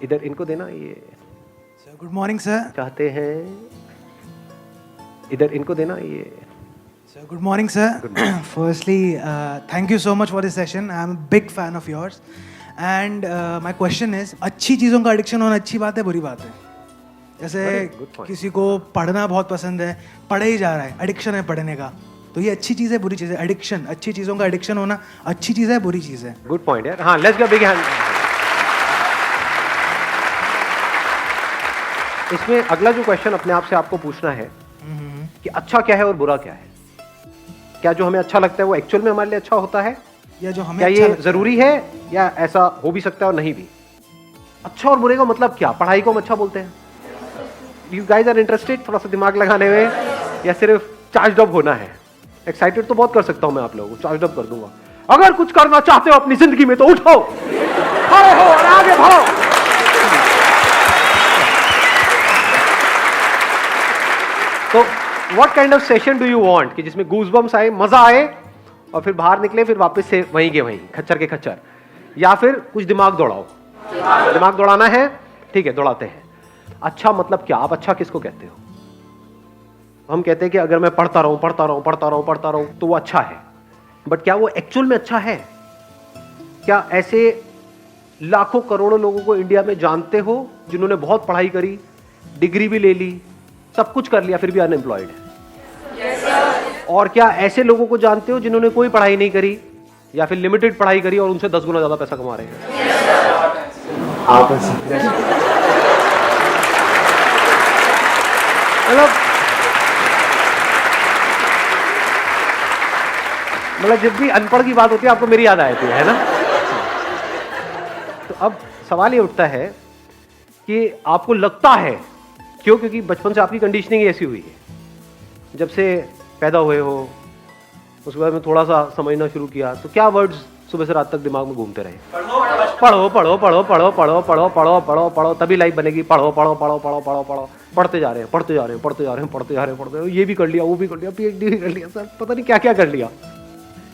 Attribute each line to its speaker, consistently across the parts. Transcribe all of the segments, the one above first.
Speaker 1: इधर इनको देना ये
Speaker 2: सर गुड मॉर्निंग सर.
Speaker 1: चाहते हैं, इधर इनको देना ये
Speaker 2: Sir, good morning, sir.
Speaker 1: Good morning.
Speaker 2: Firstly, thank you so much for this session. I am a big fan of yours. And my question is, अच्छी चीज़ों का एडिक्शन होना अच्छी बात है, बुरी बात है? जैसे
Speaker 1: good point.
Speaker 2: किसी को पढ़ना बहुत पसंद है, पढ़े ही जा रहा है, एडिक्शन है पढ़ने का, तो ये अच्छी चीज़ है, बुरी चीज़ है? एडिक्शन, अच्छी चीज़ों का एडिक्शन होना अच्छी चीज़ है, बुरी चीज़ है?
Speaker 1: गुड पॉइंट यार. हाँ, लेट्स गिव बिग हैंड. इसमें अगला जो क्वेश्चन अपने आप से आपको पूछना है कि अच्छा क्या है और बुरा क्या है. क्या जो हमें अच्छा लगता है वो एक्चुअल में हमारे लिए अच्छा होता है,
Speaker 2: या जो हमें
Speaker 1: क्या
Speaker 2: अच्छा
Speaker 1: ये
Speaker 2: लगता
Speaker 1: जरूरी है, या ऐसा हो भी सकता है और नहीं भी. अच्छा और बुरे का मतलब क्या? पढ़ाई को हम अच्छा बोलते हैं. यू गाइज आर इंटरेस्टेड थोड़ा सा दिमाग लगाने में, या सिर्फ चार्ज अप होना है? एक्साइटेड तो बहुत कर सकता हूं मैं आप लोगों को, चार्ज अप कर दूंगा. अगर कुछ करना चाहते हो अपनी जिंदगी में तो उठो, खड़े हो और आगे बढ़ो. तो what kind of session do you want कि जिसमें गूज़बम्स आए, मजा आए और फिर बाहर निकले, फिर वापस से वहीं के वहीं खच्चर के खच्चर, या फिर कुछ दिमाग दौड़ाओ? दिमाग दौड़ाना है, ठीक है, दौड़ाते हैं. अच्छा मतलब क्या? आप अच्छा किसको कहते हो? हम कहते हैं कि अगर मैं पढ़ता रहूं तो वो अच्छा है. बट क्या वो एक्चुअल में अच्छा है? क्या ऐसे लाखों करोड़ों लोगों को इंडिया में जानते हो जिन्होंने बहुत पढ़ाई करी, डिग्री भी ले ली, सब कुछ कर लिया, फिर भी अनएम्प्लॉयड है? और क्या ऐसे लोगों को जानते हो जिन्होंने कोई पढ़ाई नहीं करी या फिर लिमिटेड पढ़ाई करी और उनसे 10 गुना ज्यादा पैसा कमा रहे हैं? आप मतलब जब भी अनपढ़ की बात होती है आपको मेरी याद आ जाती है ना? तो अब सवाल ये उठता है कि आपको लगता है क्यों? क्योंकि बचपन से आपकी कंडीशनिंग ऐसी हुई है. जब से पैदा हुए हो उसके बाद में थोड़ा सा समझना शुरू किया तो क्या वर्ड्स सुबह से रात तक दिमाग में घूमते रहे? पढ़ो पढ़ो पढ़ो पढ़ो पढ़ो पढ़ो पढ़ो पढ़ो पढ़ो तभी लाइफ बनेगी. पढ़ो पढ़ो पढ़ो पढ़ो पढ़ो पढ़ो पढ़ते जा रहे हैं, पढ़ते जा रहे हैं, पढ़ते जा रहे हैं, पढ़ते जा रहे हैं, पढ़ते जा रहे हैं. ये भी कर लिया, वो भी कर लिया, PhD भी कर लिया, सर पता नहीं क्या क्या कर लिया,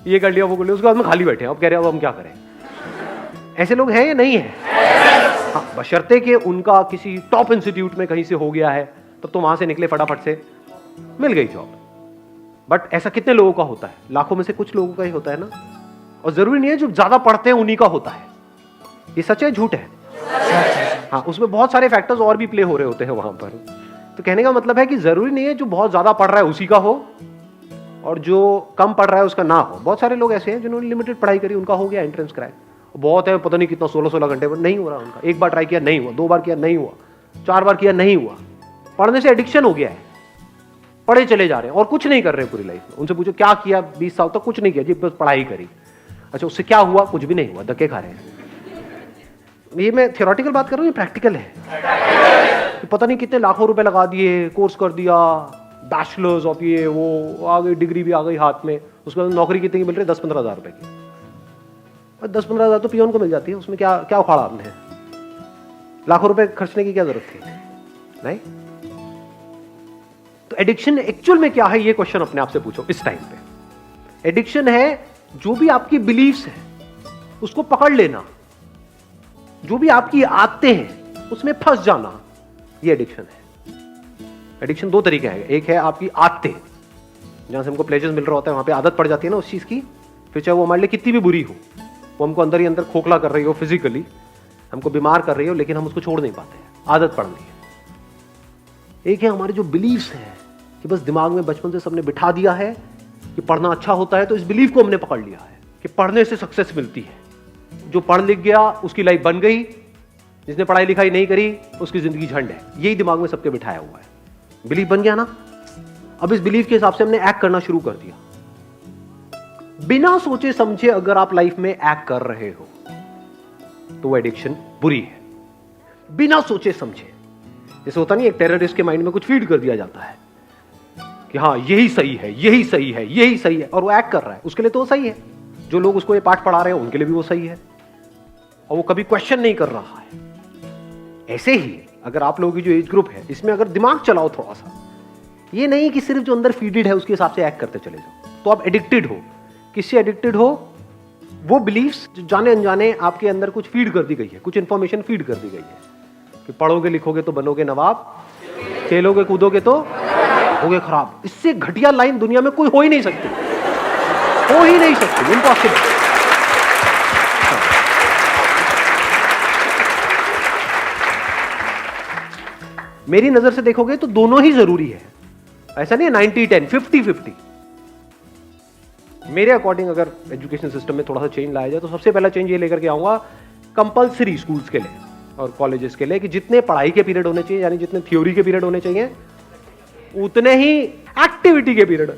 Speaker 1: ये कर लिया, वो कर लिया. उसके बाद में खाली बैठे हैं. अब कह रहे हैं अब हम क्या करें? ऐसे लोग हैं या नहीं है? हाँ, बशर्ते कि उनका किसी टॉप इंस्टीट्यूट में कहीं से हो गया है तो वहां से निकले, फटाफट से मिल गई जॉब. बट ऐसा कितने लोगों का होता है? लाखों में से कुछ लोगों का ही होता है ना. और जरूरी नहीं है जो ज्यादा पढ़ते हैं उन्हीं का होता है. ये सच है झूठ है? हाँ, उसमें बहुत सारे फैक्टर्स और भी प्ले हो रहे होते हैं वहां पर. तो कहने का मतलब है कि जरूरी नहीं है जो बहुत ज्यादा पढ़ रहा है उसी का हो और जो कम पढ़ रहा है उसका ना हो. बहुत सारे लोग ऐसे हैं जिन्होंने लिमिटेड पढ़ाई करी, उनका हो गया एंट्रेंस क्रैक. बहुत है, पता नहीं कितना 16-16 घंटे पर नहीं हो रहा उनका. एक बार ट्राई किया नहीं हुआ, 2 बार किया नहीं हुआ, 4 बार किया नहीं हुआ. पढ़ने से एडिक्शन हो गया है, पढ़े चले जा रहे हैं और कुछ नहीं कर रहे पूरी लाइफ में. उनसे पूछो क्या किया 20 साल तक? कुछ नहीं किया जी, बस पढ़ाई करी. अच्छा, उससे क्या हुआ? कुछ भी नहीं हुआ, धक्के खा रहे हैं. ये मैं थियोरेटिकल बात कर रहा हूँ, ये प्रैक्टिकल है. पता नहीं कितने लाखों रुपए लगा दिए, कोर्स कर दिया, बैचलर्स ऑफ ये वो, आ गई डिग्री भी आ गई हाथ में. उसके बाद नौकरी कितनी मिल रही है? 10-15 हज़ार रुपए की. 10-15 हज़ार तो पियोन को मिल जाती है. उसमें क्या क्या उखाड़ा आपने? लाखों रुपए खर्चने की क्या जरूरत थी? नहीं. तो एडिक्शन एक्चुअल में क्या है, ये क्वेश्चन अपने आप से पूछो इस टाइम पे. एडिक्शन है जो भी आपकी बिलीफ्स है उसको पकड़ लेना, जो भी आपकी आदतें हैं उसमें फंस जाना, ये एडिक्शन है. एडिक्शन 2 तरीके हैं. एक है आपकी आदतें, जहां से हमको प्लेजर मिल रहा होता है, वहां पे आदत पड़ जाती है ना उस चीज की. फिर चाहे वो हमारे लिए कितनी भी बुरी हो, वो हमको अंदर ही अंदर खोखला कर रही हो, फिजिकली हमको बीमार कर रही हो, लेकिन हम उसको छोड़ नहीं पाते, आदत पड़ गई है. एक है हमारे जो बिलीव्स हैं कि बस दिमाग में बचपन से सबने बिठा दिया है कि पढ़ना अच्छा होता है, तो इस बिलीफ को हमने पकड़ लिया है कि पढ़ने से सक्सेस मिलती है. जो पढ़ लिख गया उसकी लाइफ बन गई, जिसने पढ़ाई लिखाई नहीं करी उसकी जिंदगी झंड है. यही दिमाग में सबके बिठाया हुआ है. बिलीफ बन गया ना. अब इस बिलीफ के हिसाब से हमने एक्ट करना शुरू कर दिया. बिना सोचे समझे अगर आप लाइफ में एक्ट कर रहे हो तो वो एडिक्शन बुरी है. बिना सोचे समझे. जैसे होता नहीं, एक टेररिस्ट के माइंड में कुछ फीड कर दिया जाता है कि हाँ यही सही है, यही सही है, यही सही है, और वो एक्ट कर रहा है, उसके लिए तो वो सही है. जो लोग उसको ये पाठ पढ़ा रहे हैं उनके लिए भी वो सही है, और वो कभी क्वेश्चन नहीं कर रहा है. ऐसे ही अगर आप लोगों की जो एज ग्रुप है इसमें अगर दिमाग चलाओ थोड़ा सा, ये नहीं कि सिर्फ जो अंदर फीडेड है उसके हिसाब से एक्ट करते चले जाओ, तो आप एडिक्टेड हो. किससे एडिक्टेड हो? वो बिलीफ्स जो जाने अनजाने आपके अंदर कुछ फीड कर दी गई है, कुछ इंफॉर्मेशन फीड कर दी गई है. कि पढ़ोगे लिखोगे तो बनोगे नवाब, खेलोगे कूदोगे तो होगे खराब। इससे घटिया लाइन दुनिया में कोई हो ही नहीं सकती, हो ही नहीं सकती, इम्पॉसिबल। मेरी नजर से देखोगे तो दोनों ही जरूरी है, ऐसा नहीं है 90-10, 50-50। मेरे अकॉर्डिंग अगर एजुकेशन सिस्टम में थोड़ा सा चेंज लाया जाए तो सबसे पहला चेंज ये लेकर के आऊंगा कंपलसरी स्कूल्स के लिए और कॉलेजेस के लिए कि जितने पढ़ाई के पीरियड होने चाहिए, यानी जितने थ्योरी के पीरियड होने चाहिए, उतने ही एक्टिविटी के पीरियड,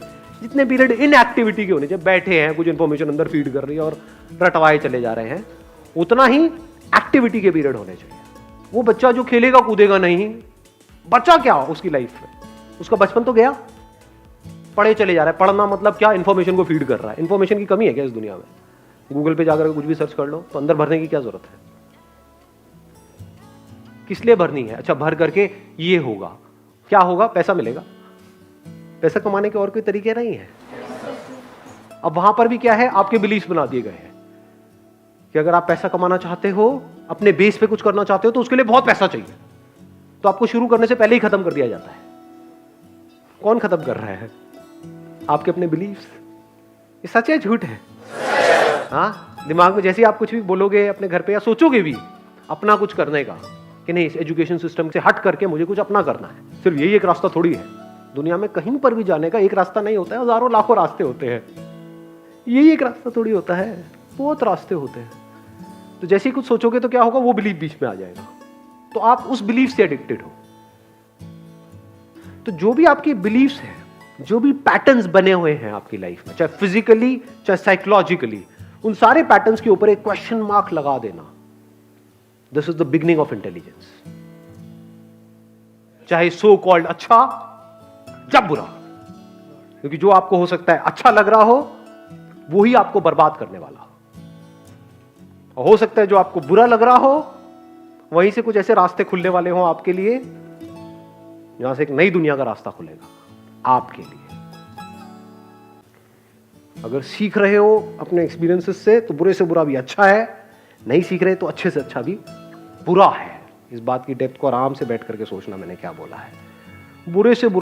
Speaker 1: जितने पीरियड इन एक्टिविटी के होने चाहिए, बैठे हैं कुछ इंफॉर्मेशन अंदर फीड कर रही है और रटवाए चले जा रहे हैं, उतना ही एक्टिविटी के पीरियड होने चाहिए। वो बच्चा जो खेलेगा कूदेगा नहीं, बच्चा क्या उसकी लाइफ में, उसका बचपन तो गया, पढ़े चले जा रहा है। पढ़ना मतलब क्या, इंफॉर्मेशन को फीड कर रहा है। इंफॉर्मेशन की कमी है क्या इस दुनिया में? गूगल पे जाकर कुछ भी सर्च कर लो तो अंदर भरने की क्या जरूरत है? किस लिए भरनी है? अच्छा, भर करके ये होगा, क्या होगा? पैसा मिलेगा। पैसा कमाने के और कोई तरीके नहीं है। अब वहां पर भी क्या है, आपके बिलीफ बना दिए गए हैं कि अगर आप पैसा कमाना चाहते हो, अपने बेस पे कुछ करना चाहते हो, तो उसके लिए बहुत पैसा चाहिए। तो आपको शुरू करने से पहले ही खत्म कर दिया जाता है। कौन खत्म कर रहा है? आपके अपने बिलीफ्स। ये सच है झूठ है? हाँ, दिमाग में जैसे ही आप कुछ भी बोलोगे अपने घर पे या सोचोगे भी अपना कुछ करने का कि नहीं, इस एजुकेशन सिस्टम से हट करके मुझे कुछ अपना करना है, सिर्फ यही एक रास्ता थोड़ी है। दुनिया में कहीं पर भी जाने का एक रास्ता नहीं होता है, हजारों लाखों रास्ते होते हैं। यही एक रास्ता थोड़ी होता है, बहुत रास्ते होते हैं। तो जैसे ही कुछ सोचोगे तो क्या होगा, वो बिलीफ बीच में आ जाएगा, तो आप उस बिलीफ से एडिक्टेड हो। तो जो भी आपकी बिलीफ्स हैं, जो भी पैटर्न्स बने हुए हैं आपकी लाइफ में, चाहे फिजिकली चाहे साइकोलॉजिकली, उन सारे पैटर्न्स के ऊपर एक क्वेश्चन मार्क लगा देना। This is the beginning of intelligence. चाहे सो कॉल्ड अच्छा जब बुरा, क्योंकि जो आपको हो सकता है अच्छा लग रहा हो, वो ही आपको बर्बाद करने वाला हो सकता है जो आपको बुरा लग रहा हो, वहीं से कुछ ऐसे रास्ते खुलने वाले हो आपके लिए, जहां से एक नई दुनिया का रास्ता खुलेगा आपके लिए। अगर सीख रहे हो अपने एक्सपीरियंसेस से, तो बुरे से बुरा भी अच्छा है। नहीं सीख रहे तो अच्छे से अच्छा भी बुरा है। इस बात की डेप्थ को आराम से बैठ करके सोचना मैंने क्या बोला है। बुरे से बुरा